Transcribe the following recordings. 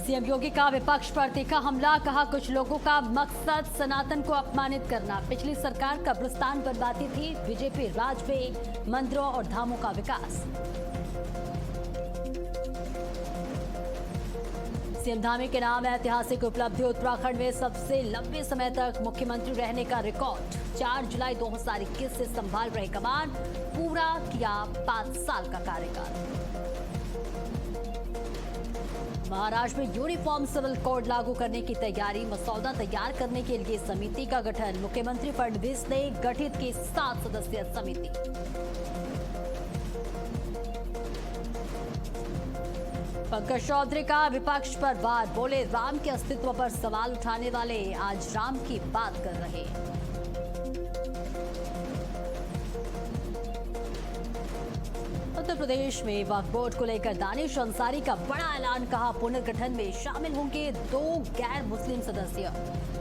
CM योगी का विपक्ष पर तीखा हमला, कहा कुछ लोगों का मकसद सनातन को अपमानित करना। पिछली सरकार कब्रिस्तान बनवाती थी, बीजेपी राज में मंदिरों और धामों का विकास। सीएम धामी के नाम ऐतिहासिक उपलब्धि, उत्तराखंड में सबसे लंबे समय तक मुख्यमंत्री रहने का रिकॉर्ड। 4 जुलाई 2021 से संभाल रहे कमान, पूरा किया 5 साल का कार्यकाल। महाराष्ट्र में यूनिफॉर्म सिविल कोड लागू करने की तैयारी, मसौदा तैयार करने के लिए समिति का गठन। मुख्यमंत्री फडणवीस ने गठित की 7 सदस्यीय समिति। पंकज चौधरी का विपक्ष पर वार, बोले राम के अस्तित्व पर सवाल उठाने वाले आज राम की बात कर रहे। उत्तर प्रदेश में वक्फ बोर्ड को लेकर दानिश अंसारी का बड़ा ऐलान, कहा पुनर्गठन में शामिल होंगे 2 गैर मुस्लिम सदस्य।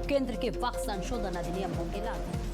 केंद्र के वक्फ संशोधन अधिनियम होंगे लागू।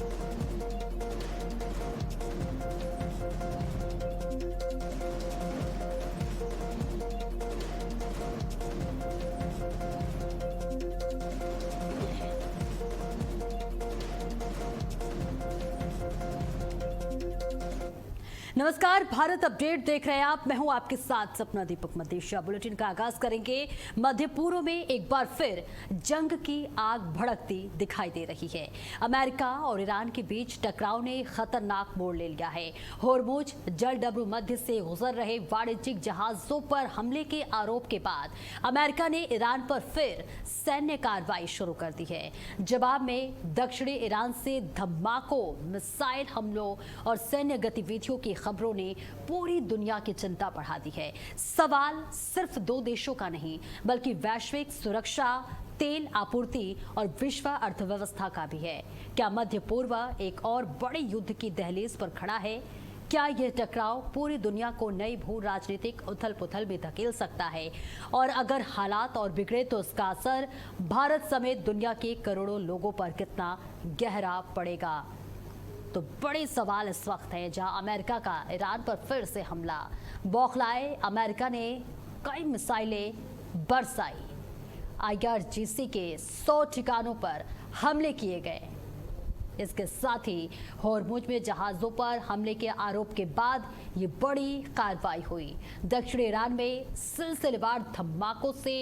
नमस्कार, भारत अपडेट देख रहे हैं आप। मैं हूं आपके साथ सपना दीपक मदेशिया। बुलेटिन का आगाज करेंगे। मध्य पूर्व में एक बार फिर जंग की आग भड़कती दिखाई दे रही है। अमेरिका और ईरान के बीच टकराव ने खतरनाक मोड़ ले लिया है। होर्मुज जलडब्रू मध्य से गुजर रहे वाणिज्यिक जहाजों पर हमले के आरोप के बाद अमेरिका ने ईरान पर फिर सैन्य कार्रवाई शुरू कर दी है। जवाब में दक्षिणी ईरान से धमाकों, मिसाइल हमलों और सैन्य गतिविधियों की खबरों ने पूरी दुनिया की चिंता बढ़ा दी है। सवाल सिर्फ 2 देशों का नहीं, बल्कि वैश्विक सुरक्षा, तेल आपूर्ति और विश्व अर्थव्यवस्था का भी है। क्या मध्य पूर्व एक और बड़े युद्ध की दहलीज पर खड़ा है? क्या यह टकराव पूरी दुनिया को नई भू राजनीतिक उथल पुथल में धकेल सकता है? और अगर हालात और बिगड़े तो उसका असर भारत समेत दुनिया के करोड़ों लोगों पर कितना गहरा पड़ेगा? तो बड़े सवाल इस वक्त है, जहां अमेरिका का ईरान पर फिर से हमला। बौखलाए अमेरिका ने कई मिसाइलें बरसाई। IRGC के 100 ठिकानों पर हमले किए गए। इसके साथ ही होर्मुज में जहाजों पर हमले के आरोप के बाद ये बड़ी कार्रवाई हुई। दक्षिणी ईरान में सिलसिलेवार धमाकों से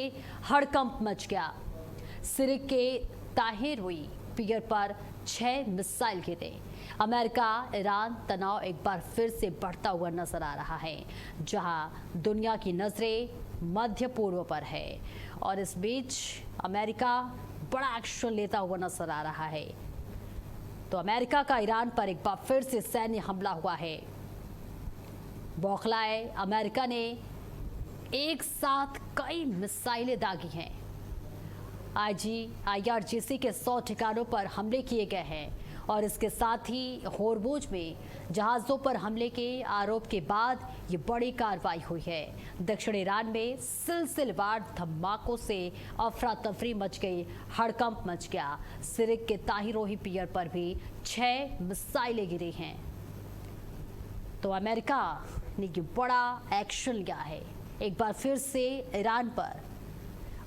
हड़कंप मच गया। सिरिक के ताहिरुई पियर पर 6 मिसाइल गिरे। अमेरिका ईरान तनाव एक बार फिर से बढ़ता हुआ नजर आ रहा है, जहां दुनिया की नजरें मध्य पूर्व पर है। और इस बीच अमेरिका बड़ा एक्शन लेता हुआ नजर आ रहा है। तो अमेरिका का ईरान पर एक बार फिर से सैन्य हमला हुआ है। बौखलाए अमेरिका ने एक साथ कई मिसाइलें दागी हैं। IRGC के 100 ठिकानों पर हमले किए गए हैं। और इसके साथ ही होर्मुज में जहाजों पर हमले के आरोप के बाद ये बड़ी कार्रवाई हुई है। दक्षिण ईरान में सिलसिलेवार धमाकों से अफरा तफरी मच गई, हड़कंप मच गया। सिरिक के ताहिरोही पियर पर भी 6 मिसाइलें गिरी हैं। तो अमेरिका ने ये बड़ा एक्शन लिया है। एक बार फिर से ईरान पर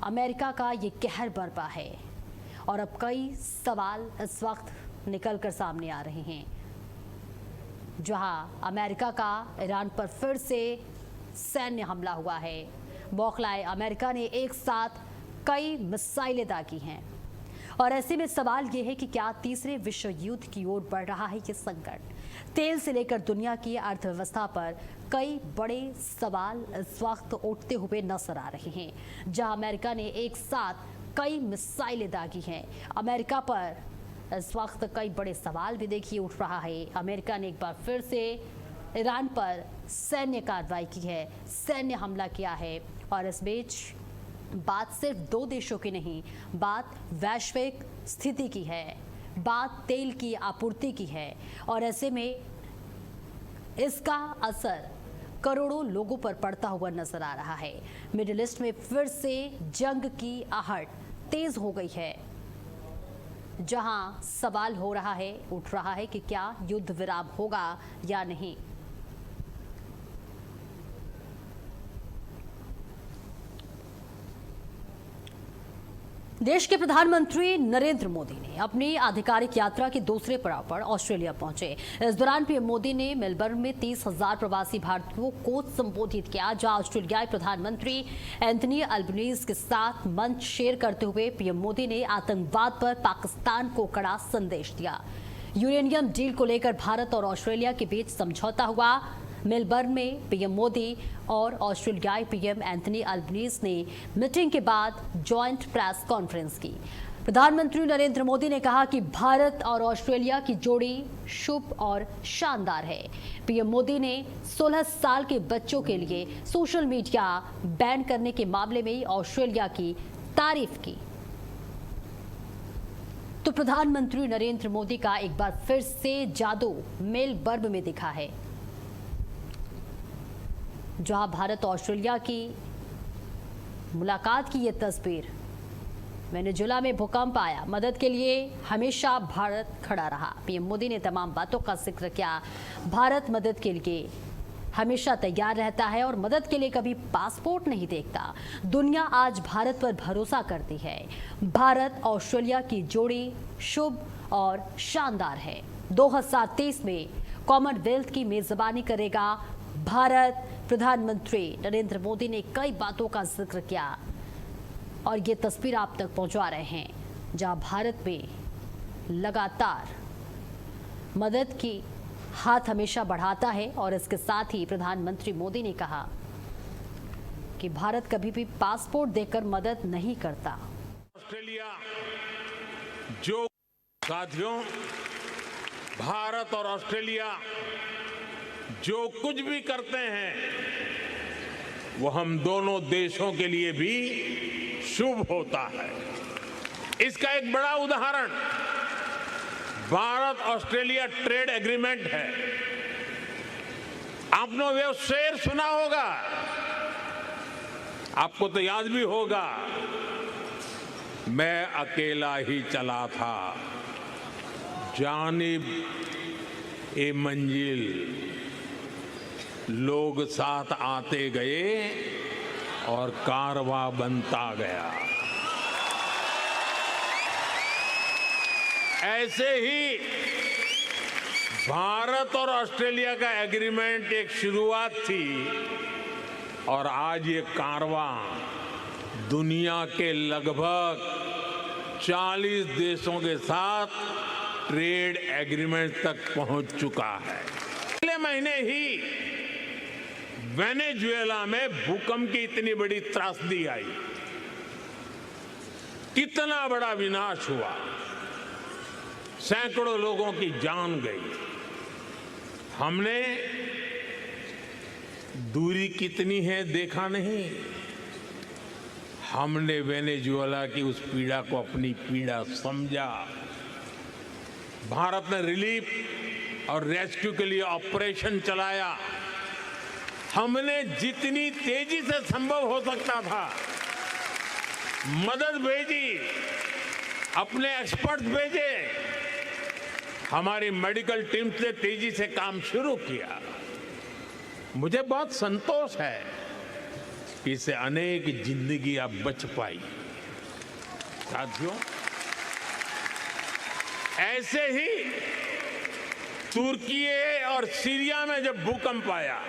अमेरिका का ये कहर बरपा है। और अब कई सवाल इस वक्त निकल कर सामने आ रहे हैं, जहां अमेरिका का ईरान पर फिर से सैन्य हमला हुआ है। बौखलाए अमेरिका ने एक साथ कई मिसाइलें दागी हैं। और ऐसे में सवाल यह है कि क्या तीसरे विश्व युद्ध की ओर बढ़ रहा है ये संकट? तेल से लेकर दुनिया की अर्थव्यवस्था पर कई बड़े सवाल इस वक्त उठते हुए नजर आ रहे हैं, जहां अमेरिका ने एक साथ कई मिसाइलें दागी हैं। अमेरिका पर इस वक्त कई बड़े सवाल भी देखिए उठ रहा है। अमेरिका ने एक बार फिर से ईरान पर सैन्य कार्रवाई की है, सैन्य हमला किया है। और इस बीच बात सिर्फ 2 देशों की नहीं, बात वैश्विक स्थिति की है, बात तेल की आपूर्ति की है। और ऐसे में इसका असर करोड़ों लोगों पर पड़ता हुआ नजर आ रहा है। मिडिल ईस्ट में फिर से जंग की आहट तेज हो गई है, जहां सवाल उठ रहा है कि क्या युद्ध विराम होगा या नहीं। देश के प्रधानमंत्री नरेंद्र मोदी ने अपनी आधिकारिक यात्रा के दूसरे पड़ाव पर ऑस्ट्रेलिया पहुंचे। इस दौरान पीएम मोदी ने मेलबर्न में 30,000 प्रवासी भारतीयों को संबोधित किया, जहां ऑस्ट्रेलियाई प्रधानमंत्री एंथनी अल्बनीज के साथ मंच शेयर करते हुए पीएम मोदी ने आतंकवाद पर पाकिस्तान को कड़ा संदेश दिया। यूरेनियम डील को लेकर भारत और ऑस्ट्रेलिया के बीच समझौता हुआ। मेलबर्न में पीएम मोदी और ऑस्ट्रेलियाई पीएम एंथनी अल्बनीज ने मीटिंग के बाद जॉइंट प्रेस कॉन्फ्रेंस की। प्रधानमंत्री नरेंद्र मोदी ने कहा कि भारत और ऑस्ट्रेलिया की जोड़ी शुभ और शानदार है। पीएम मोदी ने 16 साल के बच्चों के लिए सोशल मीडिया बैन करने के मामले में ऑस्ट्रेलिया की तारीफ की। तो प्रधानमंत्री नरेंद्र मोदी का एक बार फिर से जादू मेलबर्न में दिखा है, जहां भारत और ऑस्ट्रेलिया की मुलाकात की ये तस्वीर। वेनेजुएला में भूकंप आया, मदद के लिए हमेशा भारत खड़ा रहा। पीएम मोदी ने तमाम बातों का जिक्र किया। भारत मदद के लिए हमेशा तैयार रहता है और मदद के लिए कभी पासपोर्ट नहीं देखता। दुनिया आज भारत पर भरोसा करती है। भारत ऑस्ट्रेलिया की जोड़ी शुभ और शानदार है। 2023 में कॉमनवेल्थ की मेजबानी करेगा भारत। प्रधानमंत्री नरेंद्र मोदी ने कई बातों का जिक्र किया और ये तस्वीर आप तक पहुंचा रहे हैं, जहां भारत में लगातार मदद की हाथ हमेशा बढ़ाता है। और इसके साथ ही प्रधानमंत्री मोदी ने कहा कि भारत कभी भी पासपोर्ट देकर मदद नहीं करता। ऑस्ट्रेलिया जो साथियों, भारत और ऑस्ट्रेलिया जो कुछ भी करते हैं वो हम दोनों देशों के लिए भी शुभ होता है। इसका एक बड़ा उदाहरण भारत ऑस्ट्रेलिया ट्रेड एग्रीमेंट है। आपने वो शेर सुना होगा, आपको तो याद भी होगा, मैं अकेला ही चला था, जानिब ए मंजिल लोग साथ आते गए और कारवां बनता गया। ऐसे ही भारत और ऑस्ट्रेलिया का एग्रीमेंट एक शुरुआत थी और आज ये कारवां दुनिया के लगभग 40 देशों के साथ ट्रेड एग्रीमेंट तक पहुंच चुका है। पिछले महीने ही वेनेजुएला में भूकंप की इतनी बड़ी त्रासदी आई, कितना बड़ा विनाश हुआ, सैकड़ों लोगों की जान गई। हमने दूरी कितनी है देखा नहीं, हमने वेनेजुएला की उस पीड़ा को अपनी पीड़ा समझा। भारत ने रिलीफ और रेस्क्यू के लिए ऑपरेशन चलाया। हमने जितनी तेजी से संभव हो सकता था मदद भेजी, अपने एक्सपर्ट्स भेजे, हमारी मेडिकल टीम से तेजी से काम शुरू किया। मुझे बहुत संतोष है कि इससे अनेक जिंदगियां बच पाई। साथियों, ऐसे ही तुर्की और सीरिया में जब भूकंप आया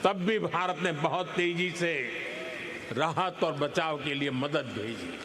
तब भी भारत ने बहुत तेजी से राहत और बचाव के लिए मदद भेजी।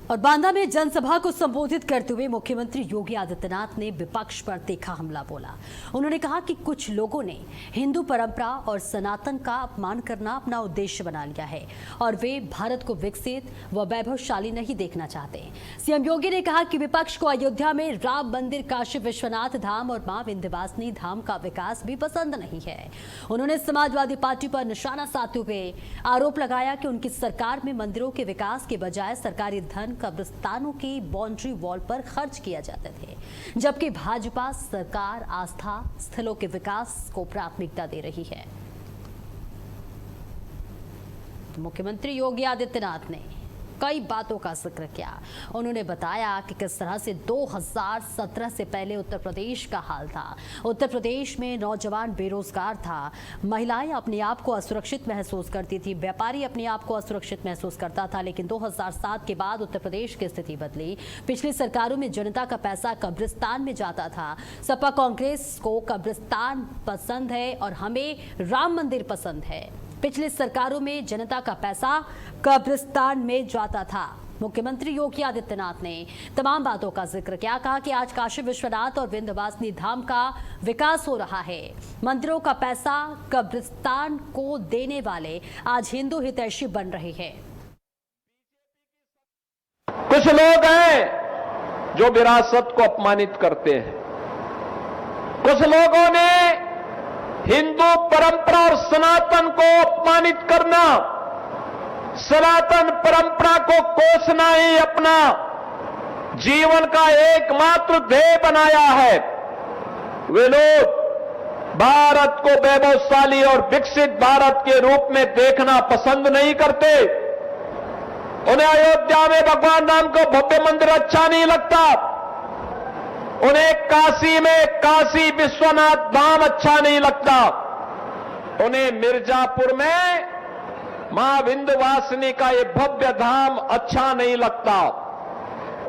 और बांदा में जनसभा को संबोधित करते हुए मुख्यमंत्री योगी आदित्यनाथ ने विपक्ष पर तीखा हमला बोला। उन्होंने कहा कि कुछ लोगों ने हिंदू परंपरा और सनातन का अपमान करना अपना उद्देश्य बना लिया है और वे भारत को विकसित व वैभवशाली नहीं देखना चाहते। सीएम योगी ने कहा कि विपक्ष को अयोध्या में राम मंदिर, काशी विश्वनाथ धाम और मां विंध्यवासिनी धाम का विकास भी पसंद नहीं है। उन्होंने समाजवादी पार्टी पर निशाना साधते हुए आरोप लगाया कि उनकी सरकार में मंदिरों के विकास के बजाय सरकारी धन कब्रिस्तानों की बाउंड्री वॉल पर खर्च किया जाते थे, जबकि भाजपा सरकार आस्था स्थलों के विकास को प्राथमिकता दे रही है। तो मुख्यमंत्री योगी आदित्यनाथ ने कई बातों का जिक्र किया। उन्होंने बताया कि किस तरह से 2017 से पहले उत्तर प्रदेश का हाल था। उत्तर प्रदेश में नौजवान बेरोजगार था, महिलाएं अपने आप को असुरक्षित महसूस करती थी, व्यापारी अपने आप को असुरक्षित महसूस करता था। लेकिन 2007 के बाद उत्तर प्रदेश की स्थिति बदली। पिछली सरकारों में जनता का पैसा कब्रिस्तान में जाता था। सपा कांग्रेस को कब्रिस्तान पसंद है और हमें राम मंदिर पसंद है। पिछली सरकारों में जनता का पैसा कब्रिस्तान में जाता था। मुख्यमंत्री योगी आदित्यनाथ ने तमाम बातों का जिक्र किया। कहा कि आज काशी विश्वनाथ और विंध्यवासिनी धाम का विकास हो रहा है। मंदिरों का पैसा कब्रिस्तान को देने वाले आज हिंदू हितैषी बन रहे हैं। कुछ लोग हैं जो विरासत को अपमानित करते हैं। कुछ लोगों ने हिंदू परंपरा और सनातन को अपमानित करना, सनातन परंपरा को कोसना ही अपना जीवन का एकमात्र ध्येय बनाया है। वे लोग भारत को वैभवशाली और विकसित भारत के रूप में देखना पसंद नहीं करते। उन्हें अयोध्या में भगवान राम को भव्य मंदिर अच्छा नहीं लगता। उन्हें काशी में काशी विश्वनाथ धाम अच्छा नहीं लगता। उन्हें मिर्जापुर में मां विंध्यवासिनी का ये भव्य धाम अच्छा नहीं लगता।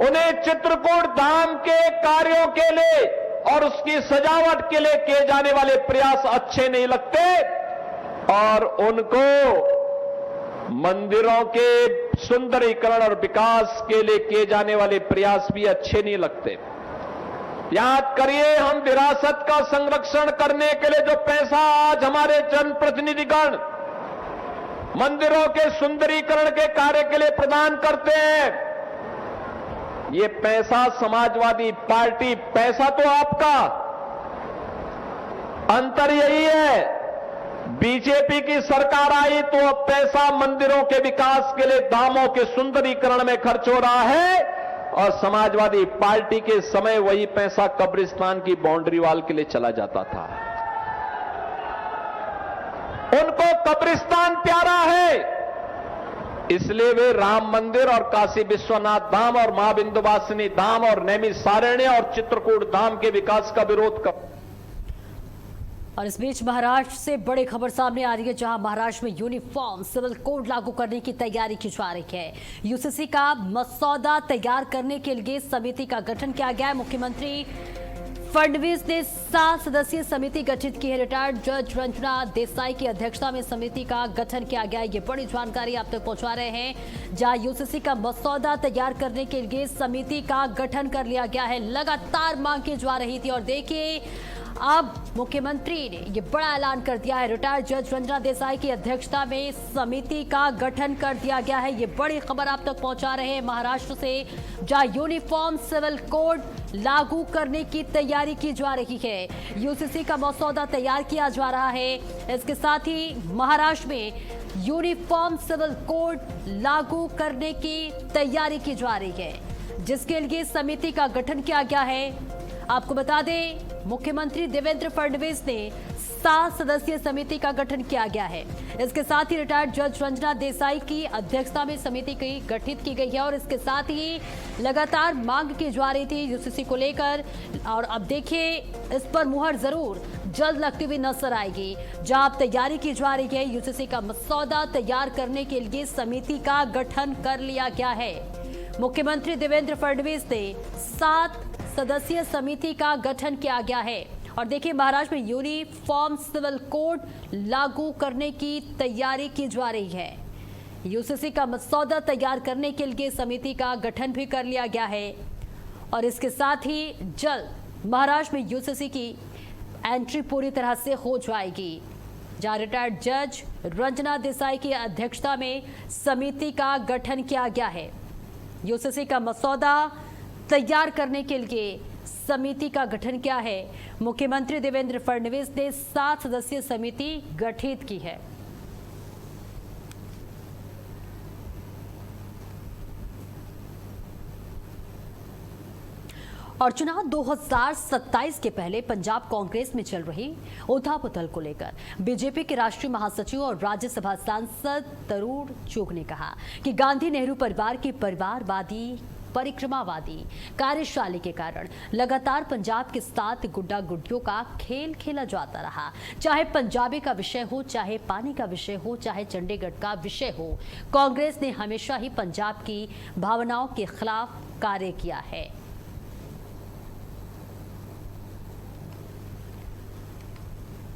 उन्हें चित्रकूट धाम के कार्यों के लिए और उसकी सजावट के लिए किए जाने वाले प्रयास अच्छे नहीं लगते और उनको मंदिरों के सुंदरीकरण और विकास के लिए किए जाने वाले प्रयास भी अच्छे नहीं लगते। याद करिए, हम विरासत का संरक्षण करने के लिए जो पैसा आज हमारे जनप्रतिनिधिगण मंदिरों के सुंदरीकरण के कार्य के लिए प्रदान करते हैं, ये पैसा समाजवादी पार्टी, पैसा तो आपका, अंतर यही है बीजेपी की सरकार आई तो अब पैसा मंदिरों के विकास के लिए, धामों के सुंदरीकरण में खर्च हो रहा है और समाजवादी पार्टी के समय वही पैसा कब्रिस्तान की बाउंड्री वॉल के लिए चला जाता था। उनको कब्रिस्तान प्यारा है, इसलिए वे राम मंदिर और काशी विश्वनाथ धाम और मां विंध्यवासिनी धाम और नैमिषारण्य और चित्रकूट धाम के विकास का विरोध कर। और इस बीच महाराष्ट्र से बड़ी खबर सामने आ रही है, जहां महाराष्ट्र में यूनिफॉर्म सिविल कोड लागू करने की तैयारी की जा रही है। यूसीसी का मसौदा तैयार करने के लिए समिति का गठन किया गया है। मुख्यमंत्री फडणवीस ने 7 सदस्यीय समिति गठित की है। रिटायर्ड जज रंजना देसाई की अध्यक्षता में समिति का गठन किया गया है। ये बड़ी जानकारी आप तक पहुंचा रहे हैं, जहां यूसीसी का मसौदा तैयार करने के लिए समिति का गठन कर लिया गया है। लगातार मांग की जा रही थी और देखिए अब मुख्यमंत्री ने ये बड़ा ऐलान कर दिया है। रिटायर्ड जज रंजना देसाई की अध्यक्षता में समिति का गठन कर दिया गया है। ये बड़ी खबर आप तक पहुंचा रहे हैं महाराष्ट्र से, जहां यूनिफॉर्म सिविल कोड लागू करने की तैयारी की जा रही है। यूसीसी का मसौदा तैयार किया जा रहा है। इसके साथ ही महाराष्ट्र में यूनिफॉर्म सिविल कोड लागू करने की तैयारी की जा रही है, जिसके लिए समिति का गठन किया गया है। आपको बता दें, मुख्यमंत्री देवेंद्र फडणवीस ने 7 सदस्यीय समिति का गठन किया गया है। इसके साथ ही रिटायर्ड जज रंजना देसाई की अध्यक्षता में समिति की गठित की गई है और इसके साथ ही लगातार मांग की जा रही थी यूसीसी को लेकर। और अब देखिए, इस पर मुहर जरूर जल्द लगती हुई नजर आएगी, जहां अब तैयारी की जा रही है। यूसीसी का मसौदा तैयार करने के लिए समिति का गठन कर लिया गया है। मुख्यमंत्री देवेंद्र फडणवीस ने 7 सदस्यीय समिति का गठन किया गया है। और देखिए, महाराष्ट्र में यूनिफॉर्म सिविल कोड लागू करने की तैयारी की जा रही है। यूसीसी का मसौदा तैयार करने के लिए समिति का गठन भी कर लिया गया है और इसके साथ ही जल्द महाराष्ट्र में यूसीसी की एंट्री पूरी तरह से हो जाएगी, जहां रिटायर्ड जज रंजना देसाई की अध्यक्षता में समिति का गठन किया गया है। यूसीसी का मसौदा तैयार करने के लिए समिति का गठन किया है। मुख्यमंत्री देवेंद्र फडणवीस ने 7 सदस्यीय समिति गठित की है। और चुनाव 2027 के पहले पंजाब कांग्रेस में चल रही उथल-पुथल को लेकर बीजेपी के राष्ट्रीय महासचिव और राज्यसभा सांसद तरुण चुग ने कहा कि गांधी नेहरू परिवार की परिवारवादी परिक्रमावादी कार्यशैली के कारण लगातार पंजाब के साथ गुड्डा गुड्डियों का खेल खेला जाता रहा। चाहे पंजाबी का विषय हो, चाहे पानी का विषय हो, चाहे चंडीगढ़ का विषय हो, कांग्रेस ने हमेशा ही पंजाब की भावनाओं के खिलाफ कार्य किया है।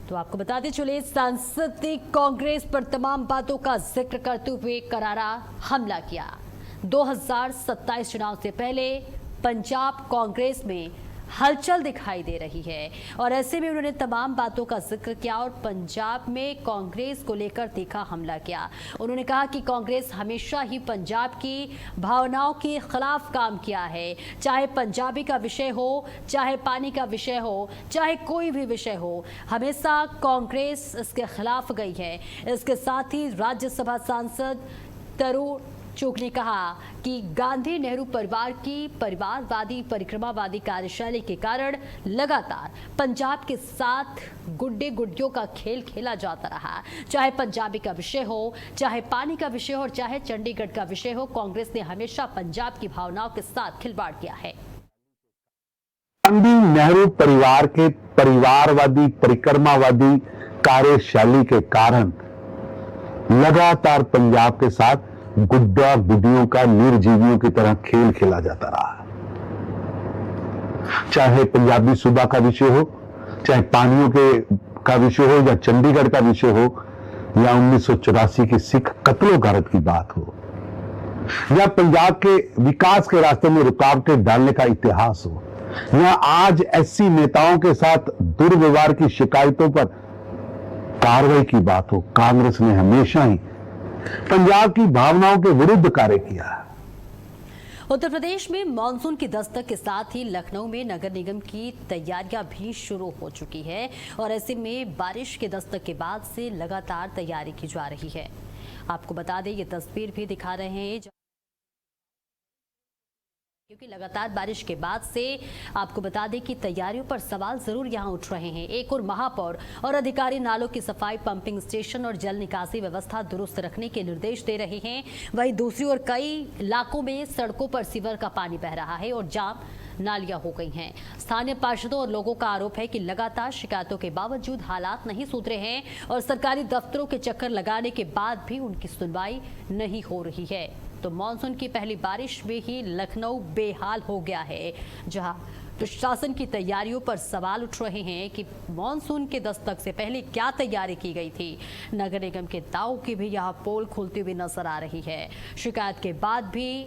तो आपको बताते चले, सांसद ने कांग्रेस पर तमाम बातों का जिक्र करते हुए करारा हमला किया। 2027 चुनाव से पहले पंजाब कांग्रेस में हलचल दिखाई दे रही है और ऐसे में उन्होंने तमाम बातों का जिक्र किया और पंजाब में कांग्रेस को लेकर तीखा हमला किया। उन्होंने कहा कि कांग्रेस हमेशा ही पंजाब की भावनाओं के खिलाफ काम किया है, चाहे पंजाबी का विषय हो, चाहे पानी का विषय हो, चाहे कोई भी विषय हो, हमेशा कांग्रेस इसके खिलाफ गई है। इसके साथ ही राज्यसभा सांसद तरुण चुग ने कहा कि गांधी नेहरू परिवार की परिवारवादी परिक्रमावादी कार्यशैली के कारण लगातार पंजाब के साथ गुड्डे गुड्डियों का खेल खेला जाता रहा। चाहे पंजाबी का विषय हो, चाहे पानी का विषय हो और चाहे चंडीगढ़ का विषय हो, कांग्रेस ने हमेशा पंजाब की भावनाओं के साथ खिलवाड़ किया है। गांधी नेहरू परिवार के परिवारवादी परिक्रमावादी कार्यशैली के कारण लगातार पंजाब के साथ गुड्डा गुड्डियों का निर्जीवियों की तरह खेल खेला जाता रहा। चाहे पंजाबी सूबा का विषय हो, चाहे पानियों का विषय हो, या चंडीगढ़ का विषय हो, या 1984 की सिख कत्लो गारत की बात हो, या पंजाब के विकास के रास्ते में रुकावटें डालने का इतिहास हो, या आज एससी नेताओं के साथ दुर्व्यवहार की शिकायतों पर कार्रवाई की बात हो, कांग्रेस ने हमेशा ही पंजाब की भावनाओं के विरुद्ध कार्य किया। उत्तर प्रदेश में मानसून की दस्तक के साथ ही लखनऊ में नगर निगम की तैयारियां भी शुरू हो चुकी है और ऐसे में बारिश के दस्तक के बाद से लगातार तैयारी की जा रही है। आपको बता दें, ये तस्वीर भी दिखा रहे हैं क्योंकि लगातार बारिश के बाद से आपको बता दें कि तैयारियों पर सवाल जरूर यहां उठ रहे हैं। एक और महापौर और अधिकारी नालों की सफाई, पंपिंग स्टेशन और जल निकासी व्यवस्था दुरुस्त रखने के निर्देश दे रहे हैं। वहीं दूसरी ओर कई इलाकों में सड़कों पर सीवर का पानी बह रहा है और जाम नालियां हो गई हैं। स्थानीय पार्षदों और लोगों का आरोप है कि लगातार शिकायतों के बावजूद हालात नहीं सुधरे हैं और सरकारी दफ्तरों के चक्कर लगाने के बाद भी उनकी सुनवाई नहीं हो रही है। तो मानसून की पहली बारिश में ही लखनऊ बेहाल हो गया है, जहां प्रशासन की तैयारियों पर सवाल उठ रहे हैं कि मानसून के दस्तक से पहले क्या तैयारी की गई थी। नगर निगम के दावों की भी यहां पोल खुलती हुई नजर आ रही है। शिकायत के बाद भी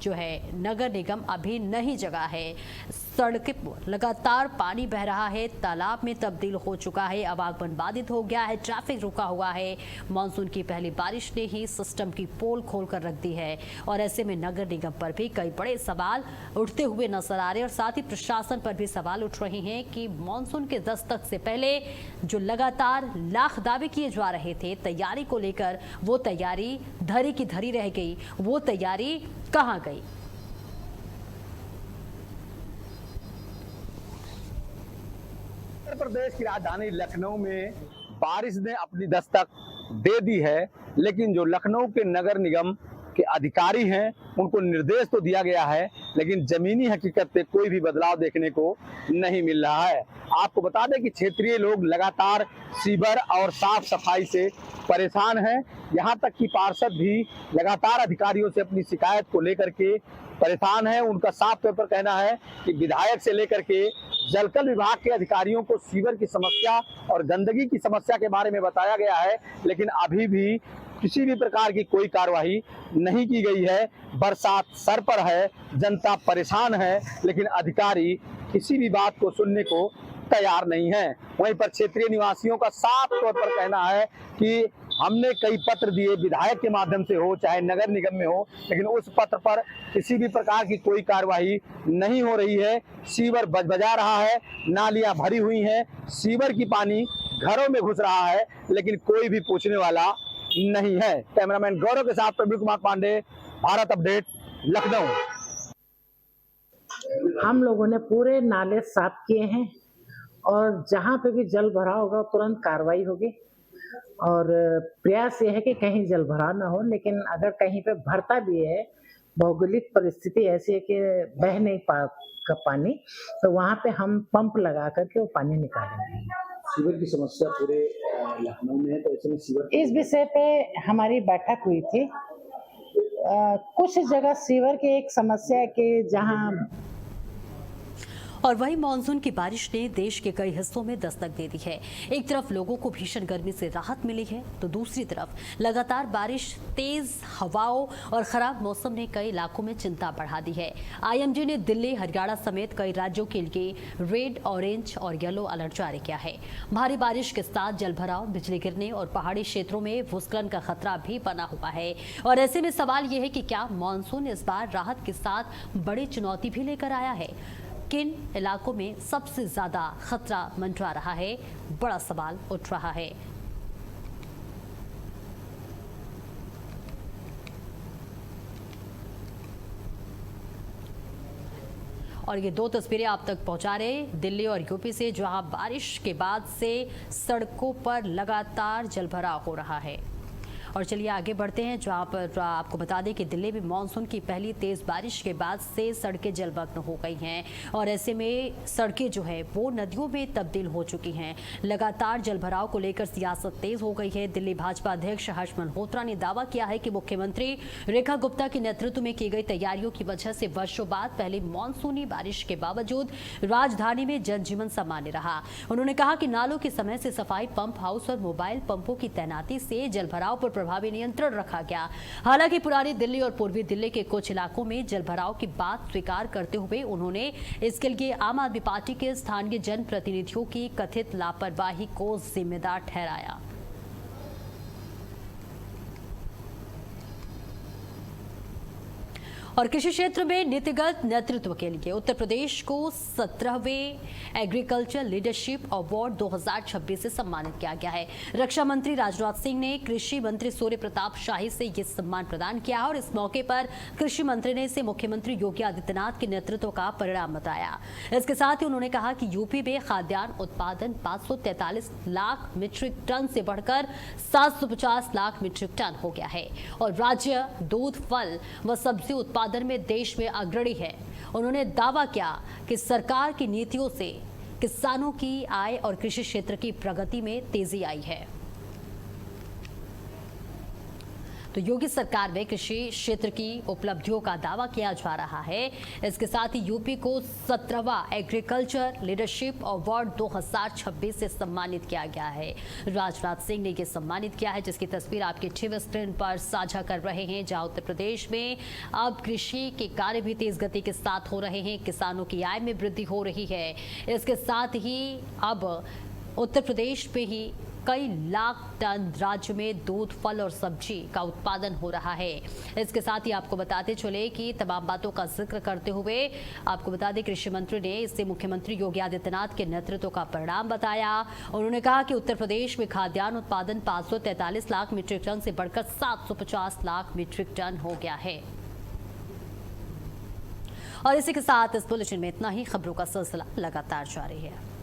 जो है नगर निगम अभी नहीं जगा है। सड़कें पर लगातार पानी बह रहा है, तालाब में तब्दील हो चुका है, आवागमन बाधित हो गया है, ट्रैफिक रुका हुआ है। मानसून की पहली बारिश ने ही सिस्टम की पोल खोल कर रख दी है और ऐसे में नगर निगम पर भी कई बड़े सवाल उठते हुए नजर आ रहे हैं और साथ ही प्रशासन पर भी सवाल उठ रहे हैं कि मानसून के दस्तक से पहले जो लगातार लाख दावे किए जा रहे थे तैयारी को लेकर, वो तैयारी धरी की धरी रह गई। वो तैयारी कहां गई? उत्तर प्रदेश की राजधानी लखनऊ में बारिश ने अपनी दस्तक दे दी है, लेकिन जो लखनऊ के नगर निगम के अधिकारी हैं उनको निर्देश तो दिया गया है, लेकिन जमीनी हकीकत पे कोई भी बदलाव देखने को नहीं मिल रहा है। आपको बता दें कि क्षेत्रीय लोग लगातार सीवर और साफ सफाई से परेशान हैं। यहाँ तक कि पार्षद भी लगातार अधिकारियों से अपनी शिकायत को लेकर के परेशान है। उनका साफ तौर पर कहना है कि विधायक से लेकर के जलकल विभाग के अधिकारियों को सीवर की समस्या और गंदगी की समस्या के बारे में बताया गया है, लेकिन अभी भी किसी भी प्रकार की कोई कार्यवाही नहीं की गई है। बरसात सर पर है, जनता परेशान है, लेकिन अधिकारी किसी भी बात को सुनने को तैयार नहीं है। वहीं पर क्षेत्रीय निवासियों का साफ तौर पर कहना है कि हमने कई पत्र दिए, विधायक के माध्यम से हो चाहे नगर निगम में हो, लेकिन उस पत्र पर किसी भी प्रकार की कोई कार्यवाही नहीं हो रही है। सीवर बजबजा रहा है, नालियां भरी हुई हैं, सीवर की पानी घरों में घुस रहा है, लेकिन कोई भी पूछने वाला नहीं है। कैमरामैन गौरव के साथ प्रवीण कुमार पांडे, भारत अपडेट, लखनऊ। हम लोगों ने पूरे नाले साफ किए हैं और जहाँ पे भी जल भराव होगा तुरंत कार्रवाई होगी। और प्रयास ये है कि कहीं जल भराव ना हो, लेकिन अगर कहीं पे भरता भी है, भौगोलिक परिस्थिति ऐसी है कि बह नहीं का पानी, तो वहाँ पे हम पंप लगा करके वो पानी निकालेंगे। सीवर की समस्या पूरे लखनऊ में है, तो ऐसे में सीवर इस विषय पे हमारी बैठक हुई थी। कुछ जगह सीवर की एक समस्या है कि जहाँ और वहीं मानसून की बारिश ने देश के कई हिस्सों में दस्तक दे दी है। एक तरफ लोगों को भीषण गर्मी से राहत मिली है, तो दूसरी तरफ लगातार बारिश, तेज हवाओं और खराब मौसम ने कई इलाकों में चिंता बढ़ा दी है। आईएमडी ने दिल्ली, हरियाणा समेत कई राज्यों के लिए रेड, ऑरेंज और येलो अलर्ट जारी किया है। भारी बारिश के साथ जलभराव, बिजली गिरने और पहाड़ी क्षेत्रों में भूस्खलन का खतरा भी बना हुआ है। और ऐसे में सवाल यह है कि क्या मानसून इस बार राहत के साथ बड़ी चुनौती भी लेकर आया है? किन इलाकों में सबसे ज्यादा खतरा मंडरा रहा है, बड़ा सवाल उठ रहा है। और ये दो तस्वीरें आप तक पहुंचा रहे दिल्ली और यूपी से, जहां बारिश के बाद से सड़कों पर लगातार जलभराव हो रहा है। और चलिए आगे बढ़ते हैं, जहां पर आपको बता दें कि दिल्ली में मानसून की पहली तेज बारिश के बाद से सड़कें जलमग्न हो गई हैं और ऐसे में सड़कें जो है वो नदियों में तब्दील हो चुकी हैं। लगातार जलभराव को लेकर सियासत तेज हो गई है। दिल्ली भाजपा अध्यक्ष हर्ष मल्होत्रा ने दावा किया है कि मुख्यमंत्री रेखा गुप्ता के नेतृत्व में की गई तैयारियों की वजह से वर्षों बाद पहली मानसूनी बारिश के बावजूद राजधानी में जनजीवन सामान्य रहा। उन्होंने कहा कि नालों के समय से सफाई, पंप हाउस और मोबाइल पंपों की तैनाती से जलभराव पर प्रभावी नियंत्रण रखा गया। हालांकि पुरानी दिल्ली और पूर्वी दिल्ली के कुछ इलाकों में जलभराव की बात स्वीकार करते हुए उन्होंने इसके लिए आम आदमी पार्टी के स्थानीय जनप्रतिनिधियों की कथित लापरवाही को जिम्मेदार ठहराया। और कृषि क्षेत्र में नीतिगत नेतृत्व के लिए उत्तर प्रदेश को 17वें एग्रीकल्चर लीडरशिप अवार्ड 2026 से सम्मानित किया गया है। रक्षा मंत्री राजनाथ सिंह ने कृषि मंत्री सूर्य प्रताप शाही से यह सम्मान प्रदान किया और इस मौके पर कृषि मंत्री ने इसे मुख्यमंत्री योगी आदित्यनाथ के नेतृत्व का परिणाम बताया। इसके साथ ही उन्होंने कहा कि यूपी में खाद्यान्न उत्पादन 543 लाख मीट्रिक टन से बढ़कर 750 लाख मीट्रिक टन हो गया है और राज्य दूध, फल व सब्जी उत्पादन में देश में अग्रणी है। उन्होंने दावा किया कि सरकार की नीतियों से किसानों की आय और कृषि क्षेत्र की प्रगति में तेजी आई है। तो योगी सरकार में कृषि क्षेत्र की उपलब्धियों का दावा किया जा रहा है। इसके साथ ही यूपी को 17वां एग्रीकल्चर लीडरशिप अवार्ड 2026 से सम्मानित किया गया है। राजनाथ सिंह ने यह सम्मानित किया है, जिसकी तस्वीर आपके टीवी स्क्रीन पर साझा कर रहे हैं, जहां उत्तर प्रदेश में अब कृषि के कार्य भी तेज गति के साथ हो रहे हैं। किसानों की आय में वृद्धि हो रही है। इसके साथ ही अब उत्तर प्रदेश में ही कई लाख टन राज्य में दूध, फल और सब्जी का उत्पादन हो रहा है। इसके साथ ही आपको बताते चले कि तमाम बातों का जिक्र करते हुए आपको बता दें, कृषि मंत्री ने इसे मुख्यमंत्री योगी आदित्यनाथ के नेतृत्व का परिणाम बताया। उन्होंने कहा कि उत्तर प्रदेश में खाद्यान्न उत्पादन 543 लाख मीट्रिक टन से बढ़कर 750 लाख मीट्रिक टन हो गया है। और इसी के साथ इस बुलेटिन में इतना ही। खबरों का सिलसिला लगातार जारी है।